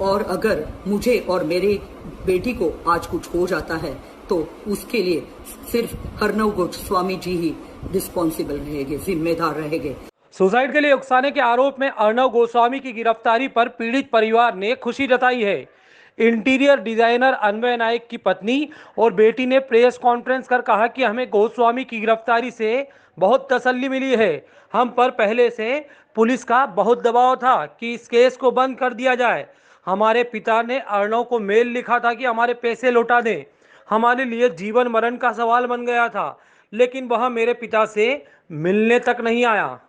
और अगर मुझे और मेरी बेटी को आज कुछ हो जाता है तो उसके लिए सिर्फ अर्नव गोस्वामी जी ही रिस्पॉन्सिबल रहेंगे, जिम्मेदार रहेंगे। सुसाइड के लिए उकसाने के आरोप में अर्नव गोस्वामी की गिरफ्तारी पर पीड़ित परिवार ने खुशी जताई है। इंटीरियर डिजाइनर अन्वय नायक की पत्नी और बेटी ने प्रेस कॉन्फ्रेंस कर कहा कि हमें गोस्वामी की गिरफ्तारी से बहुत तसल्ली मिली है। हम पर पहले से पुलिस का बहुत दबाव था कि इस केस को बंद कर दिया जाए। हमारे पिता ने अर्नव को मेल लिखा था कि हमारे पैसे लौटा दें। हमारे लिए जीवन मरण का सवाल बन गया था, लेकिन वह मेरे पिता से मिलने तक नहीं आया।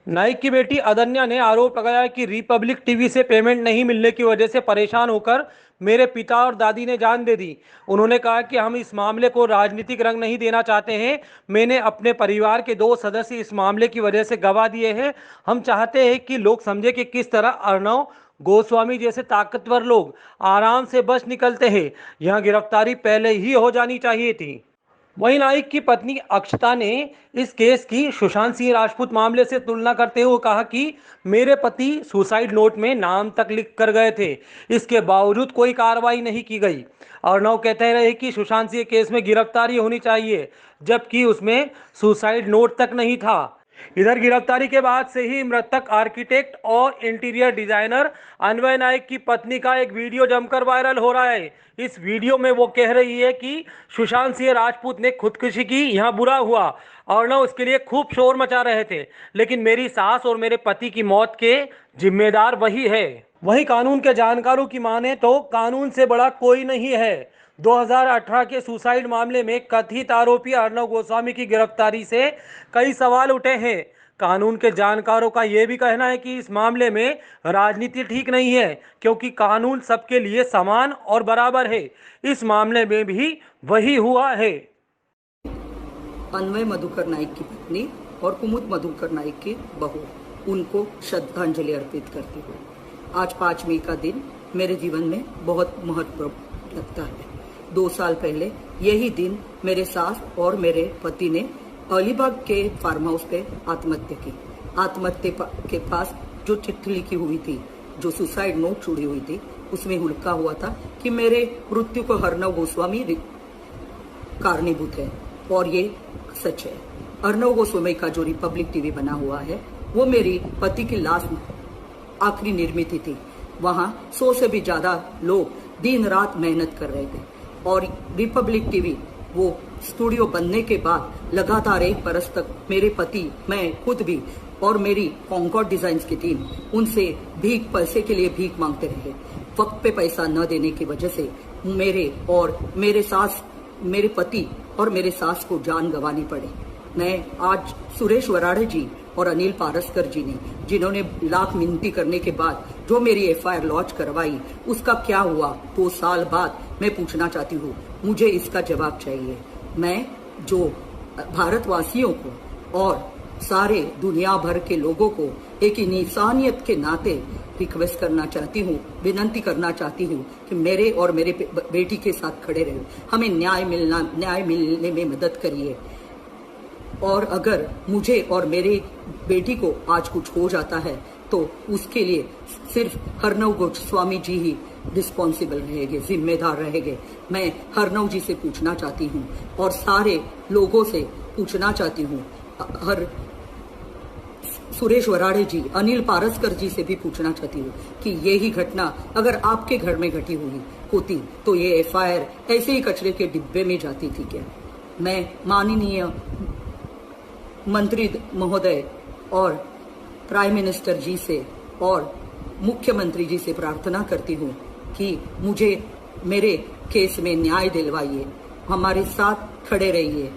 नाइक की बेटी अदन्या ने आरोप लगाया कि रिपब्लिक टीवी से पेमेंट नहीं मिलने की वजह से परेशान होकर मेरे पिता और दादी ने जान दे दी। उन्होंने कहा कि हम इस मामले को राजनीतिक रंग नहीं देना चाहते हैं। मैंने अपने परिवार के 2 सदस्य इस मामले की वजह से गवा दिए हैं। हम चाहते हैं कि लोग समझे कि किस तरह अर्नव गोस्वामी जैसे ताकतवर लोग आराम से बच निकलते हैं। यह गिरफ्तारी पहले ही हो जानी चाहिए थी। वहीं नाइक की पत्नी अक्षता ने इस केस की सुशांत सिंह राजपूत मामले से तुलना करते हुए कहा कि मेरे पति सुसाइड नोट में नाम तक लिख कर गए थे, इसके बावजूद कोई कार्रवाई नहीं की गई। अर्नव कहते रहे कि सुशांत सिंह केस में गिरफ्तारी होनी चाहिए, जबकि उसमें सुसाइड नोट तक नहीं था। इधर गिरफ्तारी के बाद से ही मृतक आर्किटेक्ट और इंटीरियर डिजाइनर अन्वय नायक की पत्नी का एक वीडियो जमकर वायरल हो रहा है। इस वीडियो में वो कह रही है कि सुशांत सिंह राजपूत ने खुदकुशी की, यहाँ बुरा हुआ। अर्नव इसके लिए खूब शोर मचा रहे थे, लेकिन मेरी सास और मेरे पति की मौत के जिम्मेदार वही है। वहीं कानून के जानकारों की माने तो कानून से बड़ा कोई नहीं है। 2018 के सुसाइड मामले में कथित आरोपी अर्नव गोस्वामी की गिरफ्तारी से कई सवाल उठे हैं। कानून के जानकारों का यह भी कहना है कि इस मामले में राजनीति ठीक नहीं है, क्योंकि कानून सबके लिए समान और बराबर है। इस मामले में भी वही हुआ है। अन्वय मधुकर नाइक की पत्नी और कुमुद मधुकर नाइक की बहू, उनको श्रद्धांजलि अर्पित करती हूँ। आज 5 मई का दिन मेरे जीवन में बहुत महत्वपूर्ण लगता है। 2 साल पहले यही दिन मेरे सास और मेरे पति ने अलीबाग के फार्म हाउस पे आत्महत्या की। आत्महत्या के पास जो चिट्ठी लिखी हुई थी, जो सुसाइड नोट जुड़ी हुई थी, उसमें लिखा हुआ था कि मेरे मृत्यु को अर्नव गोस्वामी कारणीभूत है, और ये सच है। अर्नव गोस्वामी का जो रिपब्लिक टीवी बना हुआ है वो मेरी पति की लास्ट आखिरी निर्मित थी। वहां 100 से भी ज्यादा लोग दिन रात मेहनत कर रहे थे, और रिपब्लिक टीवी वो स्टूडियो बनने के बाद लगातार 1 बरस तक मेरे पति, मैं खुद भी और मेरी कॉन्कॉर्ड डिजाइन्स की टीम उनसे पैसे के लिए भीख मांगते रहे। वक्त पे पैसा न देने की वजह से मेरे पति और मेरे सास को जान गंवानी पड़े। मैं आज सुरेश वराड़े जी और अनिल पारस्कर जी ने, जिन्होंने लाख मिनती करने के बाद जो मेरी एफआईआर लॉन्च करवाई, उसका क्या हुआ 2 साल बाद, मैं पूछना चाहती हूँ। मुझे इसका जवाब चाहिए। मैं जो भारतवासियों को और सारे दुनिया भर के लोगों को एक इंसानियत के नाते रिक्वेस्ट करना चाहती हूँ, विनंती करना चाहती हूँ कि मेरे और मेरे बेटी के साथ खड़े रहे, हमें न्याय मिलने में मदद करिए। और अगर मुझे और मेरी बेटी को आज कुछ हो जाता है तो उसके लिए सिर्फ अर्नव गोस्वामी जी ही रिस्पॉन्सिबल रहेंगे, जिम्मेदार रहेंगे। मैं अर्नव जी से पूछना चाहती हूँ और सारे लोगों से पूछना चाहती हूँ, सुरेश वराड़े जी, अनिल पारस्कर जी से भी पूछना चाहती हूँ कि यही घटना अगर आपके घर में घटी हुई होती तो ये एफआईआर ऐसे ही कचरे के डिब्बे में जाती थी क्या? मैं माननीय मंत्री महोदय और प्राइम मिनिस्टर जी से और मुख्यमंत्री जी से प्रार्थना करती हूँ कि मुझे मेरे केस में न्याय दिलवाइए, हमारे साथ खड़े रहिए।